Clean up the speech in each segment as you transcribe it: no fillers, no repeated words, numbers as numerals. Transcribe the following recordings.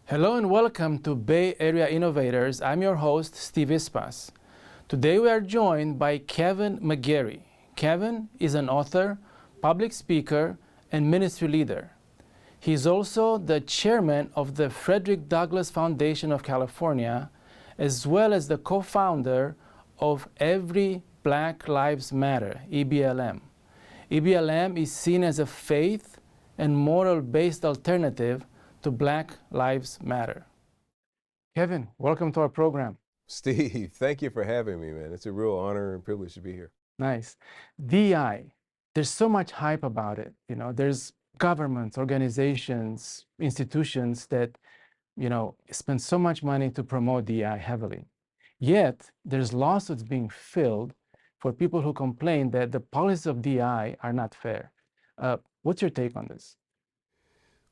Hello and welcome to Bay Area Innovators. I'm your host, Steve Ispas. Today we are joined by Kevin McGary. Kevin is an author, public speaker, and ministry leader. He is also the chairman of the Frederick Douglass Foundation of California, as well as the co-founder of Every Black Lives Matter, EBLM. EBLM is seen as a faith and moral-based alternative to Black Lives Matter. Kevin, welcome to our program. Steve, thank you for having me, man. It's a real honor and privilege to be here. Nice. DEI, there's so much hype about it. There's governments, organizations, institutions that, spend so much money to promote DEI heavily. Yet, there's lawsuits being filed for people who complain that the policies of DEI are not fair. What's your take on this?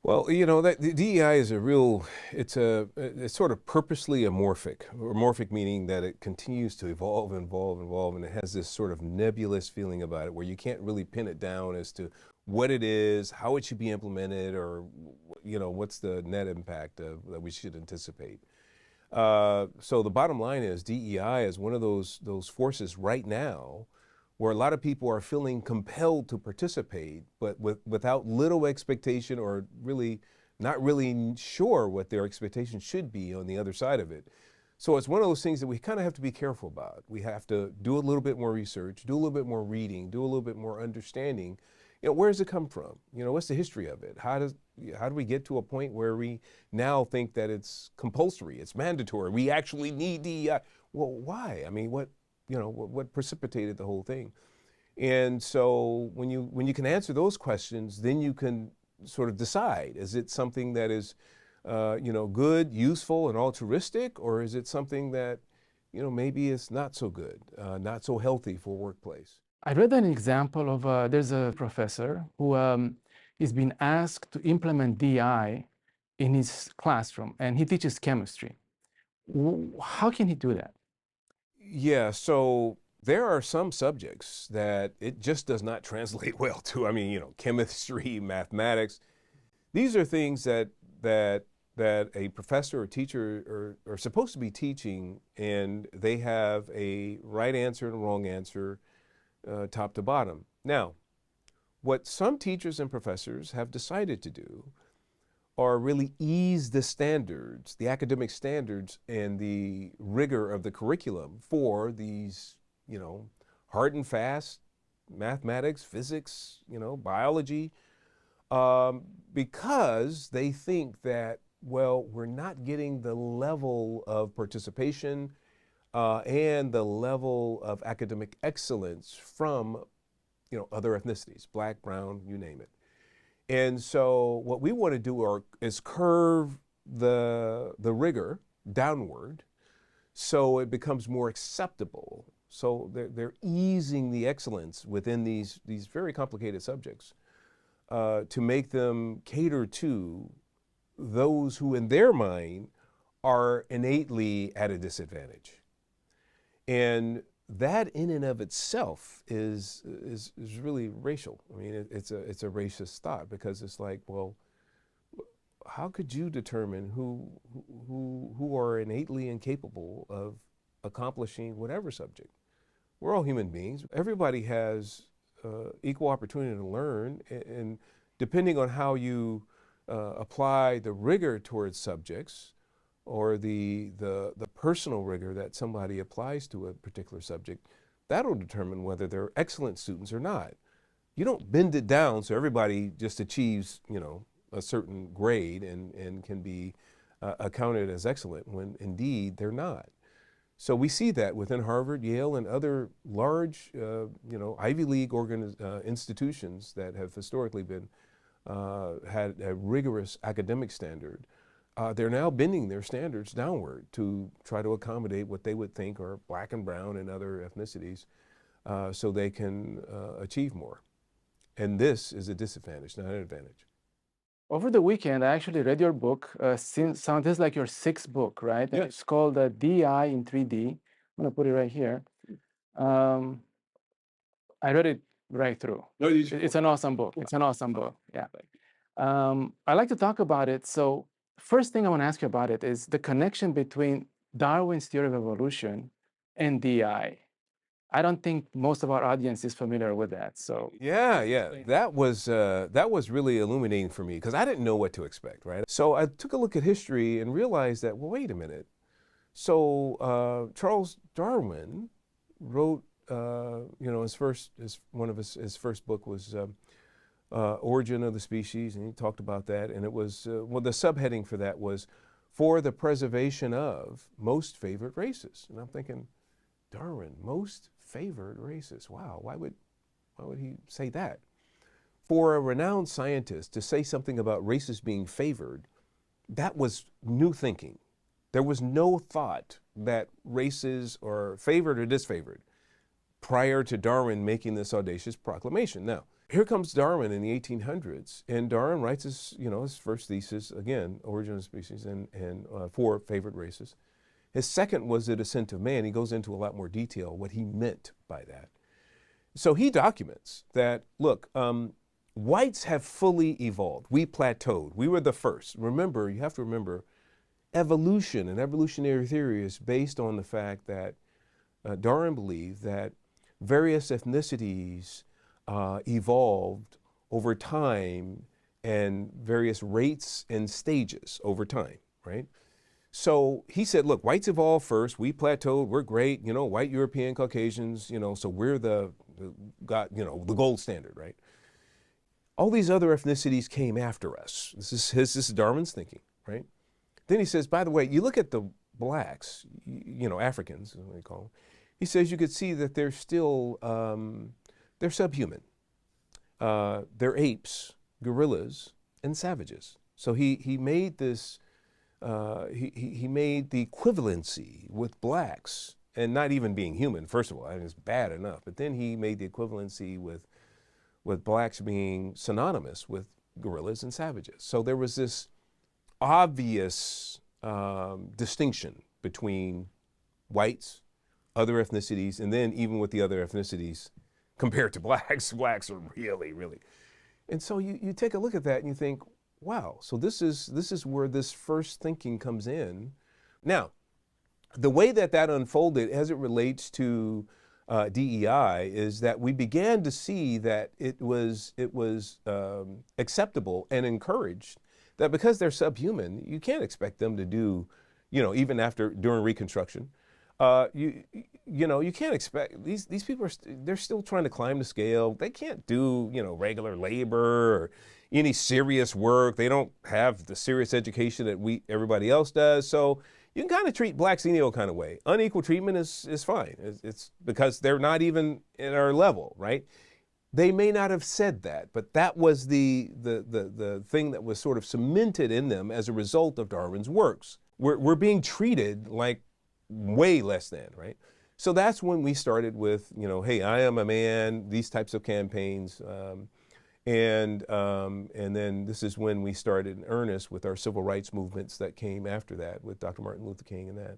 Well, that the DEI is it's sort of purposely amorphic meaning that it continues to evolve, and it has this sort of nebulous feeling about it where you can't really pin it down as to what it is, how it should be implemented, or, what's the net impact that we should anticipate. So the bottom line is DEI is one of those forces right now where a lot of people are feeling compelled to participate, but without little expectation or not really sure what their expectation should be on the other side of it. So it's one of those things that we kind of have to be careful about. We have to do a little bit more research, do a little bit more reading, do a little bit more understanding. Where does it come from? What's the history of it? How do we get to a point where we now think that it's compulsory, it's mandatory, we actually need DEI? Well, why? I mean, what precipitated the whole thing? And so when you can answer those questions, then you can sort of decide, is it something that is good, useful, and altruistic, or is it something that maybe is not so good, not so healthy for a workplace? I read an example of there's a professor who is being asked to implement DEI in his classroom, and he teaches chemistry. How can he do that? Yeah, so there are some subjects that it just does not translate well to. I mean, chemistry, mathematics. These are things that a professor or teacher are supposed to be teaching, and they have a right answer and a wrong answer, top to bottom. Now, what some teachers and professors have decided to do are really ease the standards, the academic standards and the rigor of the curriculum for these, hard and fast mathematics, physics, biology, because they think that, well, we're not getting the level of participation and the level of academic excellence from, other ethnicities, black, brown, you name it. And so what we want to do is curve the rigor downward so it becomes more acceptable. So they're easing the excellence within these very complicated subjects to make them cater to those who in their mind are innately at a disadvantage. And that in and of itself is really racial. I mean, it's a racist thought, because it's like, well, how could you determine who are innately incapable of accomplishing whatever subject? We're all human beings. Everybody has equal opportunity to learn, and depending on how you apply the rigor towards subjects, or the personal rigor that somebody applies to a particular subject, that'll determine whether they're excellent students or not. You don't bend it down so everybody just achieves, a certain grade and can be accounted as excellent, when indeed they're not. So we see that within Harvard, Yale, and other large, Ivy League institutions that have historically been had a rigorous academic standard. They're now bending their standards downward to try to accommodate what they would think are black and brown and other ethnicities, so they can achieve more. And this is a disadvantage, not an advantage. Over the weekend, I actually read your book. This is like your sixth book, right? Yeah. It's called DEI in 3D. I'm going to put it right here. I read it right through. No, It's an awesome book. It's an awesome book. Yeah. I like to talk about it. So first thing I want to ask you about it is the connection between Darwin's theory of evolution and DEI. I don't think most of our audience is familiar with that. So Yeah, that was really illuminating for me because I didn't know what to expect, right? So I took a look at history and realized that, well, wait a minute. So Charles Darwin wrote, one of his first book was Origin of the Species, and he talked about that, and it was the subheading for that was for the preservation of most favored races, and I'm thinking, Darwin, most favored races. Wow, why would he say that? For a renowned scientist to say something about races being favored, that was new thinking. There was no thought that races are favored or disfavored prior to Darwin making this audacious proclamation. Now, here comes Darwin in the 1800s, and Darwin writes his first thesis, again, Origin of Species, and for favored races. His second was The Descent of Man. He goes into a lot more detail what he meant by that. So he documents that, look, whites have fully evolved. We plateaued. We were the first. Remember, you have to remember, evolution and evolutionary theory is based on the fact that Darwin believed that various ethnicities evolved over time and various rates and stages over time, right? So he said, look, whites evolved first, we plateaued, we're great, white European Caucasians, so we're the gold standard, right? All these other ethnicities came after us. This is Darwin's thinking, right? Then he says, by the way, you look at the blacks, Africans, is what they call them. He says you could see that they're still, they're subhuman. They're apes, gorillas, and savages. So he made this, he made the equivalency with blacks, and not even being human, first of all, it's bad enough, but then he made the equivalency with blacks being synonymous with gorillas and savages. So there was this obvious distinction between whites, other ethnicities, and then even with the other ethnicities compared to blacks, blacks are really, really. And so you take a look at that and you think, wow, so this is where this first thinking comes in. Now, the way that unfolded as it relates to DEI is that we began to see that it was acceptable and encouraged that because they're subhuman, you can't expect them to do, even during Reconstruction, you can't expect these people they're still trying to climb the scale. They can't do regular labor or any serious work. They don't have the serious education that everybody else does. So you can kind of treat blacks any old kind of way. Unequal treatment is fine. It's because they're not even at our level, right? They may not have said that, but that was the thing that was sort of cemented in them as a result of Darwin's works. We're being treated like way less than, right? So that's when we started with, hey, I am a man, these types of campaigns. And then this is when we started in earnest with our civil rights movements that came after that with Dr. Martin Luther King and that.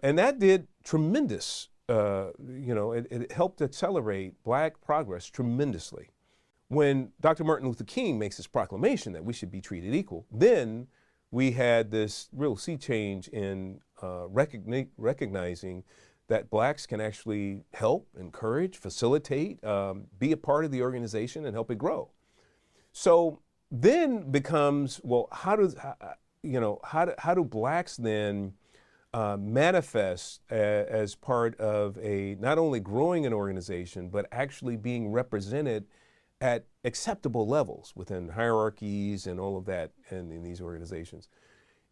And that did tremendous, it helped accelerate black progress tremendously. When Dr. Martin Luther King makes this proclamation that we should be treated equal, then we had this real sea change in recognizing that blacks can actually help, encourage, facilitate, be a part of the organization and help it grow. So then becomes, well, how do blacks then manifest as part of not only growing an organization, but actually being represented at acceptable levels within hierarchies and all of that in these organizations.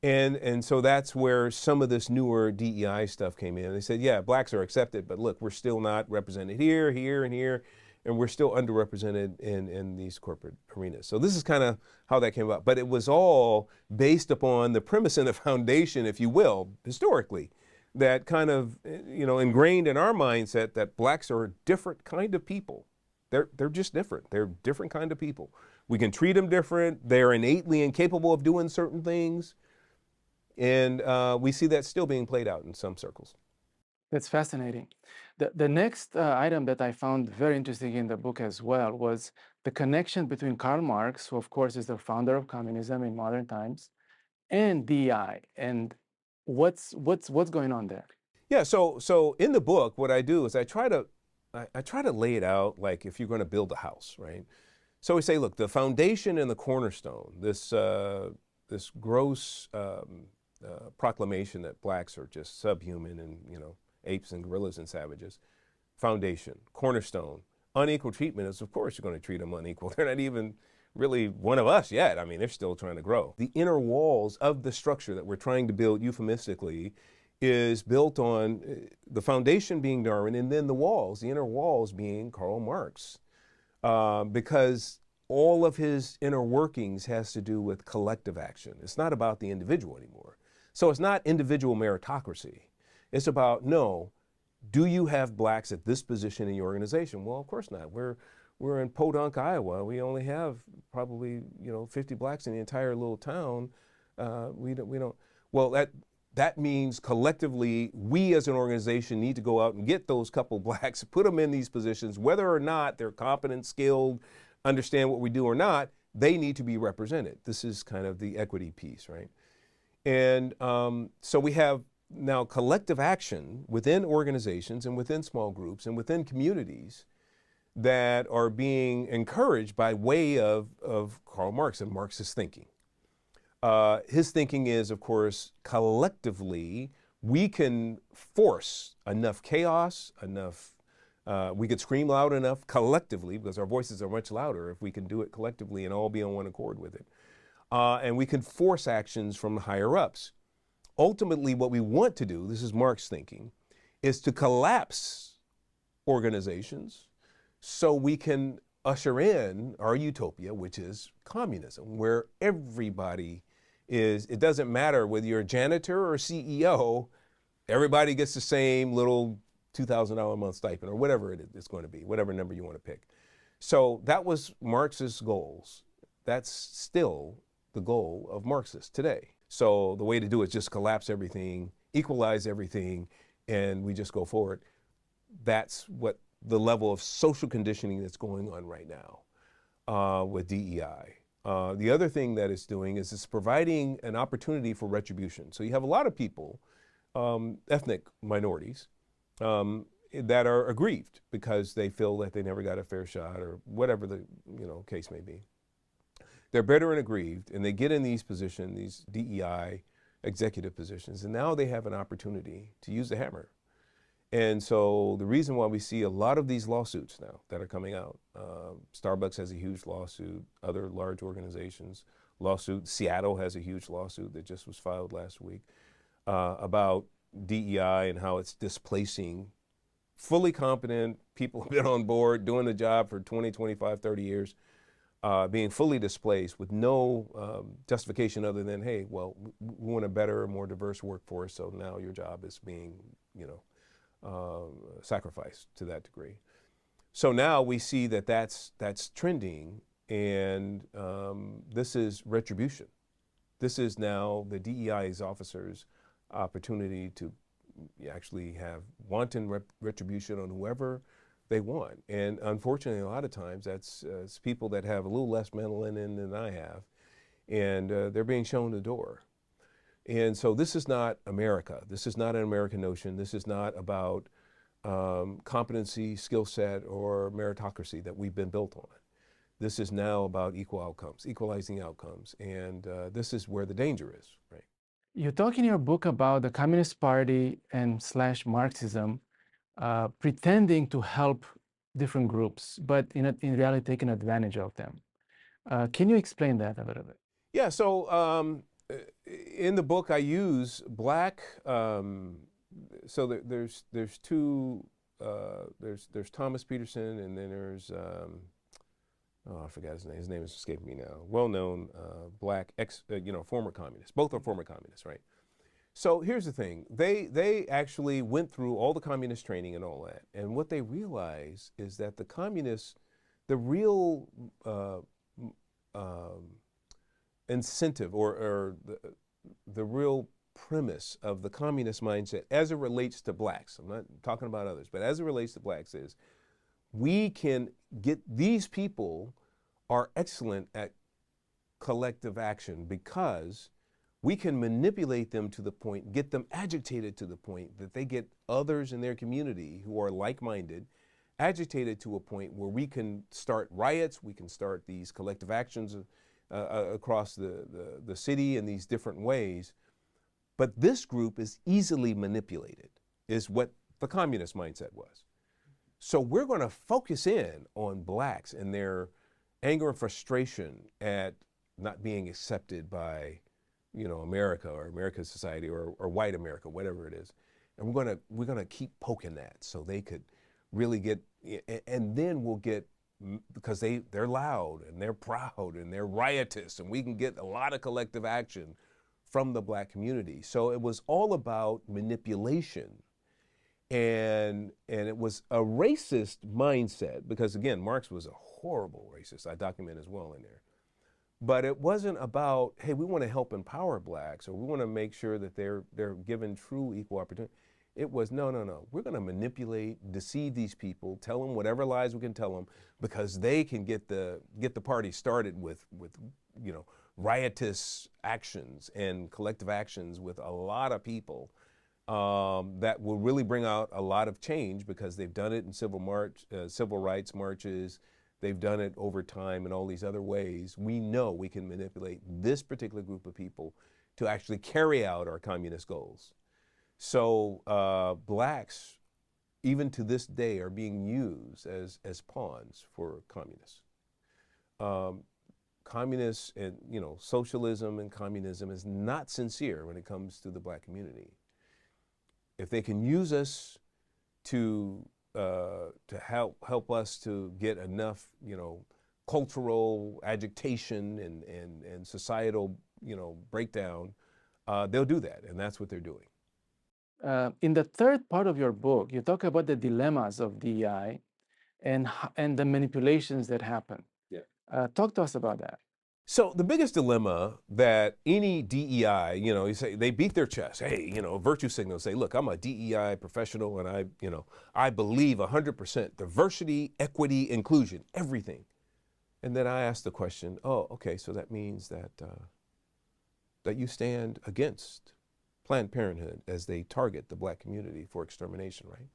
And so that's where some of this newer DEI stuff came in. They said, yeah, blacks are accepted, but look, we're still not represented here, here, and here, and we're still underrepresented in these corporate arenas. So this is kind of how that came about. But it was all based upon the premise and the foundation, if you will, historically, that kind of, ingrained in our mindset that blacks are a different kind of people. They're just different. They're a different kind of people. We can treat them different. They're innately incapable of doing certain things. And we see that still being played out in some circles. That's fascinating. The next item that I found very interesting in the book as well was the connection between Karl Marx, who of course is the founder of communism in modern times, and DEI, and what's going on there. Yeah, so in the book, what I do is I try to lay it out like if you're going to build a house, right? So we say, look, the foundation and the cornerstone, this gross proclamation that blacks are just subhuman and apes and gorillas and savages. Foundation, cornerstone, unequal treatment is, of course, you're going to treat them unequal. They're not even really one of us yet. I mean, they're still trying to grow. The inner walls of the structure that we're trying to build euphemistically is built on the foundation being Darwin, and then the walls, the inner walls being Karl Marx, because all of his inner workings has to do with collective action. It's not about the individual anymore. So it's not individual meritocracy. It's about, no, do you have blacks at this position in your organization? Well, of course not. We're in Podunk, Iowa. We only have probably 50 blacks in the entire little town. We don't. Well, that means collectively we as an organization need to go out and get those couple blacks, put them in these positions, whether or not they're competent, skilled, understand what we do or not. They need to be represented. This is kind of the equity piece, right? And so we have now collective action within organizations and within small groups and within communities that are being encouraged by way of Karl Marx and Marxist thinking. His thinking is, of course, collectively, we can force enough chaos, we could scream loud enough collectively, because our voices are much louder if we can do it collectively and all be on one accord with it. And we can force actions from the higher ups. Ultimately, what we want to do, this is Marx thinking, is to collapse organizations so we can usher in our utopia, which is communism, where everybody is, it doesn't matter whether you're a janitor or a CEO, everybody gets the same little $2,000 a month stipend or whatever it's going to be, whatever number you want to pick. So that was Marx's goals. That's still the goal of Marxists today. So the way to do it is just collapse everything, equalize everything, and we just go forward. That's what the level of social conditioning that's going on right now with DEI. The other thing that it's doing is it's providing an opportunity for retribution. So you have a lot of people, ethnic minorities, that are aggrieved because they feel that they never got a fair shot or whatever the case may be. They're bitter and aggrieved, and they get in these positions, these DEI executive positions, and now they have an opportunity to use the hammer. And so the reason why we see a lot of these lawsuits now that are coming out, Starbucks has a huge lawsuit, other large organizations, Seattle has a huge lawsuit that just was filed last week about DEI and how it's displacing fully competent people who've been on board, doing the job for 20, 25, 30 years, being fully displaced with no justification other than, hey, well, we want a better, more diverse workforce, so now your job is being, sacrificed to that degree. So now we see that that's trending, and this is retribution. This is now the DEI's officers' opportunity to actually have wanton retribution on whoever they want. And unfortunately, a lot of times that's it's people that have a little less melanin than I have, and they're being shown the door. And so this is not America. This is not an American notion. This is not about competency, skill set, or meritocracy that we've been built on. This is now about equal outcomes, equalizing outcomes, and this is where the danger is, right? You talk in your book about the Communist Party and / Marxism pretending to help different groups, but in reality taking advantage of them. Can you explain that a little bit? Yeah, so in the book I use black, so there's two, there's Thomas Peterson, and then there's, I forgot his name. His name is escaping me now. Well-known black former communist. Both are former communists, right? So here's the thing. They actually went through all the communist training and all that. And what they realized is that the communists, the real incentive or the real premise of the communist mindset as it relates to blacks, I'm not talking about others, but as it relates to blacks, is we can get, these people are excellent at collective action because we can manipulate them to the point, get them agitated to the point that they get others in their community who are like-minded agitated to a point where we can start riots, we can start these collective actions across the city in these different ways. But this group is easily manipulated, is what the communist mindset was. So we're going to focus in on blacks and their anger and frustration at not being accepted by, America or America's society or white America, whatever it is. And we're gonna keep poking that so they could really get, and then we'll get, because they're loud and they're proud and they're riotous, and we can get a lot of collective action from the black community. So it was all about manipulation. And it was a racist mindset because, again, Marx was a horrible racist. I document as well in there. But it wasn't about, hey, we want to help empower blacks or we want to make sure that they're given true equal opportunity. It was, no. We're going to manipulate, deceive these people, tell them whatever lies we can tell them because they can get the party started with riotous actions and collective actions with a lot of people. That will really bring out a lot of change because they've done it in civil rights marches. They've done it over time in all these other ways. We know we can manipulate this particular group of people to actually carry out our communist goals. So blacks, even to this day, are being used as pawns for communists. Communists and socialism and communism is not sincere when it comes to the black community. If they can use us to help us to get enough, cultural agitation and societal, breakdown, they'll do that, and that's what they're doing. In the third part of your book, you talk about the dilemmas of DEI and the manipulations that happen. Yeah. Talk to us about that. So the biggest dilemma that any DEI, you say they beat their chest, hey, virtue signal, say, look, I'm a DEI professional and I believe 100% diversity, equity, inclusion, everything. And then I ask the question, oh, okay, so that means that you stand against Planned Parenthood as they target the black community for extermination, right?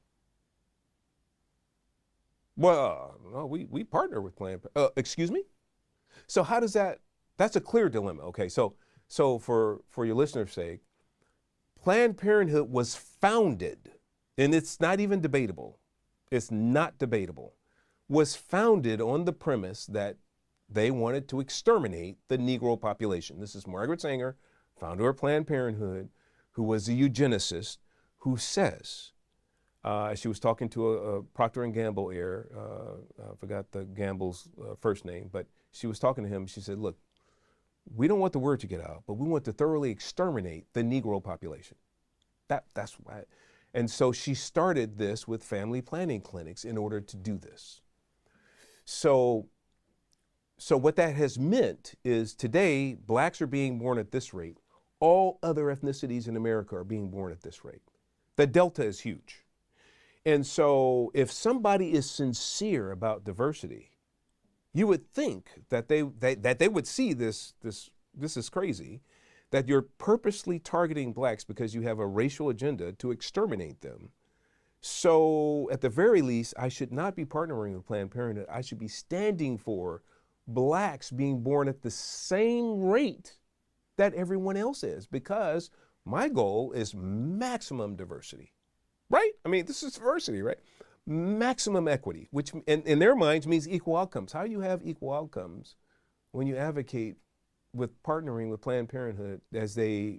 Well, no, we partner with Planned Parenthood. Excuse me? So how does that's a clear dilemma. Okay, so for your listeners' sake, Planned Parenthood was founded, and it's not even debatable, it's not debatable, was founded on the premise that they wanted to exterminate the Negro population. This is Margaret Sanger, founder of Planned Parenthood, who was a eugenicist, who says, she was talking to a Procter & Gamble heir, I forgot the Gamble's first name, but she was talking to him. She said, look, we don't want the word to get out, but we want to thoroughly exterminate the Negro population. That's why. And so she started this with family planning clinics in order to do this. So what that has meant is today, blacks are being born at this rate. All other ethnicities in America are being born at this rate. The delta is huge. And so if somebody is sincere about diversity, you would think that they would see this is crazy, that you're purposely targeting blacks because you have a racial agenda to exterminate them. So at the very least, I should not be partnering with Planned Parenthood. I should be standing for blacks being born at the same rate that everyone else is, because my goal is maximum diversity, right? I mean, this is diversity, right? Maximum equity, which in their minds means equal outcomes. How do you have equal outcomes when you advocate with partnering with Planned Parenthood as their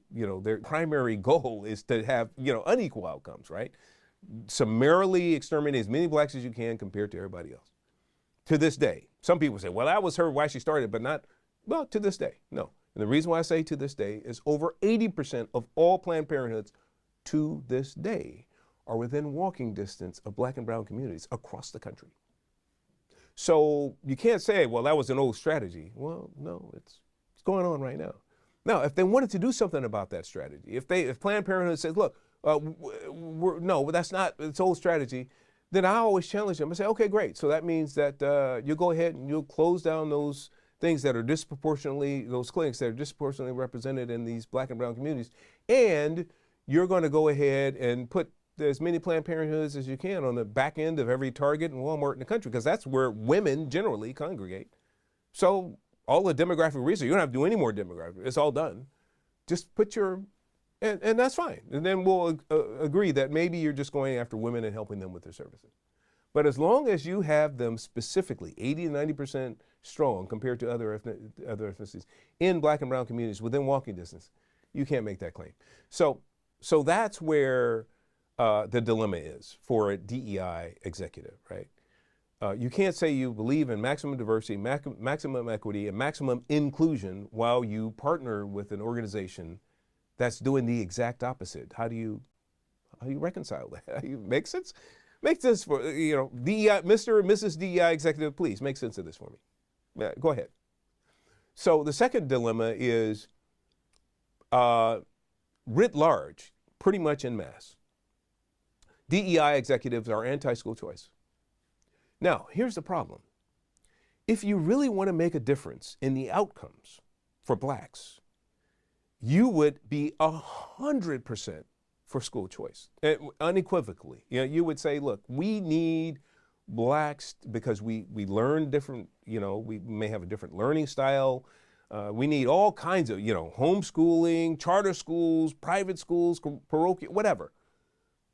primary goal is to have, unequal outcomes, right? Summarily exterminate as many blacks as you can compared to everybody else. To this day, some people say, well, that was why she started, but not, well, to this day, no. And the reason why I say to this day is over 80% of all Planned Parenthoods to this day are within walking distance of black and brown communities across the country. So you can't say, well, that was an old strategy. Well, no, it's going on right now. Now, if they wanted to do something about that strategy, if Planned Parenthood says, look, no, that's not its old strategy, then I always challenge them and say, okay, great. So that means that you'll go ahead and you'll close down those things that are those clinics that are disproportionately represented in these Black and brown communities, and you're going to go ahead and put as many Planned Parenthoods as you can on the back end of every Target and Walmart in the country, because that's where women generally congregate. So all the demographic research, you don't have to do any more demographic. It's all done. Just put and that's fine. And then we'll agree that maybe you're just going after women and helping them with their services. But as long as you have them specifically 80 to 90% strong compared to other ethnicities in Black and brown communities within walking distance, you can't make that claim. So that's where the dilemma is for a DEI executive, right? You can't say you believe in maximum diversity, maximum equity, and maximum inclusion while you partner with an organization that's doing the exact opposite. How do you reconcile that? How do you make sense? Make sense for, DEI, Mr. and Mrs. DEI executive, please make sense of this for me. Yeah, go ahead. So the second dilemma is writ large, pretty much en masse. DEI executives are anti-school choice. Now, here's the problem. If you really want to make a difference in the outcomes for Blacks, you would be 100% for school choice, unequivocally. You would say, look, we need Blacks because we learn different, we may have a different learning style. We need all kinds of, homeschooling, charter schools, private schools, parochial, whatever,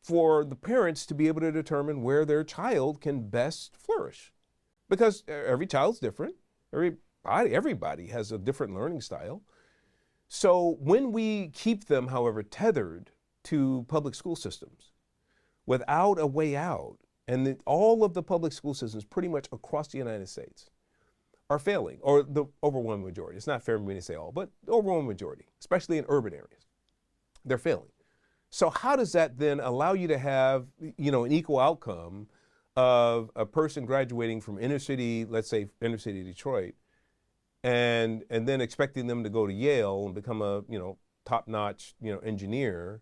for the parents to be able to determine where their child can best flourish. Because every child's different. Everybody has a different learning style. So when we keep them, however, tethered to public school systems without a way out, and all of the public school systems pretty much across the United States are failing, or the overwhelming majority. It's not fair for me to say all, but the overwhelming majority, especially in urban areas, they're failing. So how does that then allow you to have, an equal outcome of a person graduating from inner city, let's say inner city Detroit, and then expecting them to go to Yale and become a, top-notch, engineer,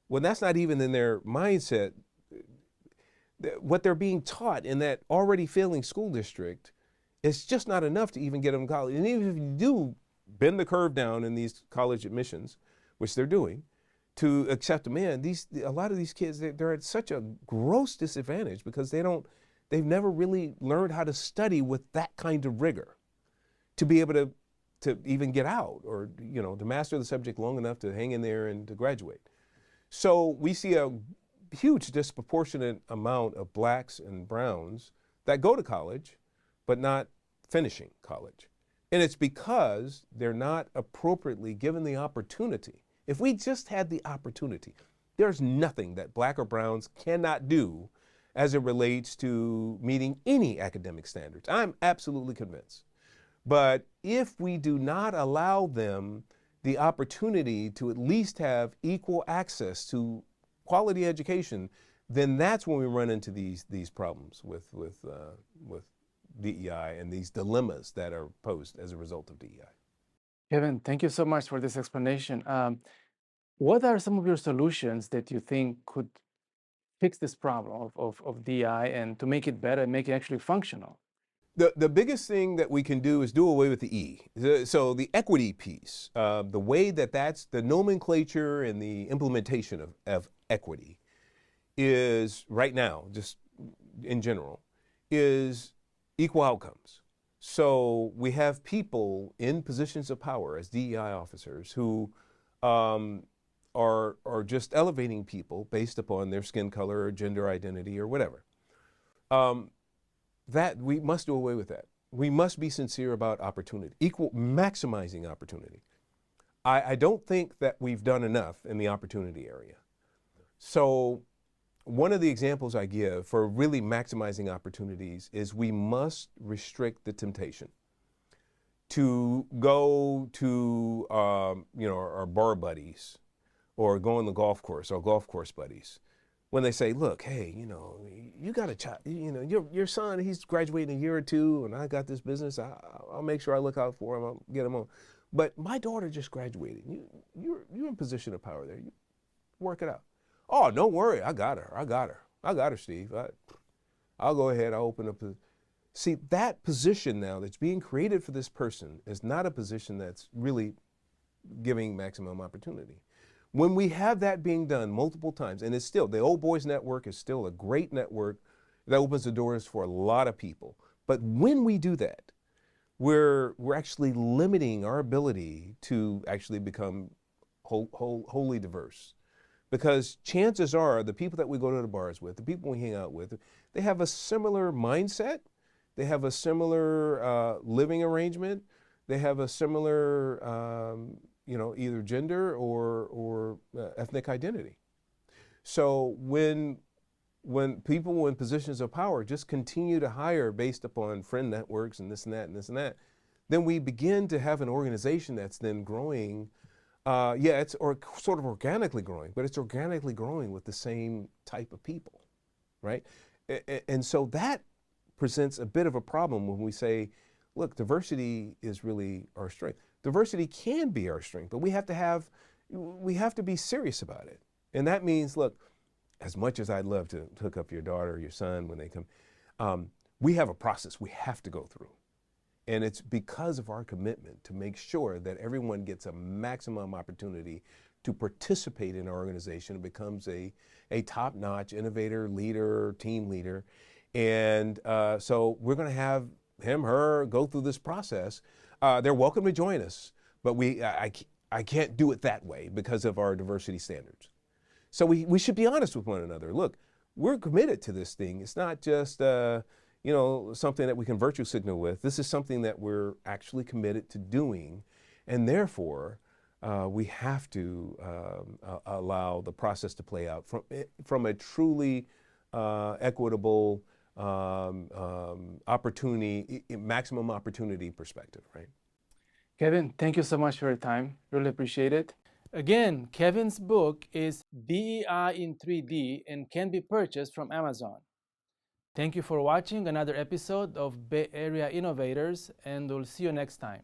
when that's not even in their mindset? What they're being taught in that already failing school district is just not enough to even get them to college. And even if you do bend the curve down in these college admissions, which they're doing, to accept them in, a lot of these kids, they're at such a gross disadvantage because they've never really learned how to study with that kind of rigor to be able to even get out, or to master the subject long enough to hang in there and to graduate. So we see a huge disproportionate amount of Blacks and browns that go to college but not finishing college. And it's because they're not appropriately given the opportunity. If we just had the opportunity, there's nothing that Black or browns cannot do as it relates to meeting any academic standards. I'm absolutely convinced. But if we do not allow them the opportunity to at least have equal access to quality education, then that's when we run into these problems with DEI and these dilemmas that are posed as a result of DEI. Kevin, thank you so much for this explanation. What are some of your solutions that you think could fix this problem of DEI and to make it better and make it actually functional? The biggest thing that we can do is do away with the E. So the equity piece, the way that's the nomenclature and the implementation of equity is right now, just in general, is equal outcomes. So we have people in positions of power as DEI officers who are just elevating people based upon their skin color or gender identity or whatever. That we must do away with that. We must be sincere about opportunity, maximizing opportunity. I don't think that we've done enough in the opportunity area. So one of the examples I give for really maximizing opportunities is we must restrict the temptation to go to our bar buddies or go on the golf course, our golf course buddies, when they say, look, hey, you got a child, your son, he's graduating in a year or two, and I got this business, I'll make sure I look out for him, I'll get him on. But my daughter just graduated. You're in position of power there. You work it out. Oh, don't worry. I got her, Steve. I'll go ahead. I'll open up. See, that position now that's being created for this person is not a position that's really giving maximum opportunity. When we have that being done multiple times, and it's still, the Old Boys Network is still a great network that opens the doors for a lot of people. But when we do that, we're actually limiting our ability to actually become wholly diverse. Because chances are the people that we go to the bars with, the people we hang out with, they have a similar mindset, they have a similar living arrangement, they have a similar either gender or ethnic identity. So when people in positions of power just continue to hire based upon friend networks and this and that and this and that, then we begin to have an organization that's then growing. It's sort of organically growing, but it's organically growing with the same type of people, right? And so that presents a bit of a problem when we say, look, diversity is really our strength. Diversity can be our strength, but we have to be serious about it. And that means, look, as much as I'd love to hook up your daughter or your son when they come, we have a process we have to go through. And it's because of our commitment to make sure that everyone gets a maximum opportunity to participate in our organization and becomes a top-notch innovator, leader, team leader. And so we're going to have him, her go through this process. They're welcome to join us, but I can't do it that way because of our diversity standards. So we should be honest with one another. Look, we're committed to this thing. It's not just something that we can virtue signal with. This is something that we're actually committed to doing, and therefore we have to allow the process to play out from a truly equitable opportunity, maximum opportunity perspective, right? Kevin, thank you so much for your time. Really appreciate it. Again, Kevin's book is DEI in 3D and can be purchased from Amazon. Thank you for watching another episode of Bay Area Innovators, and we'll see you next time.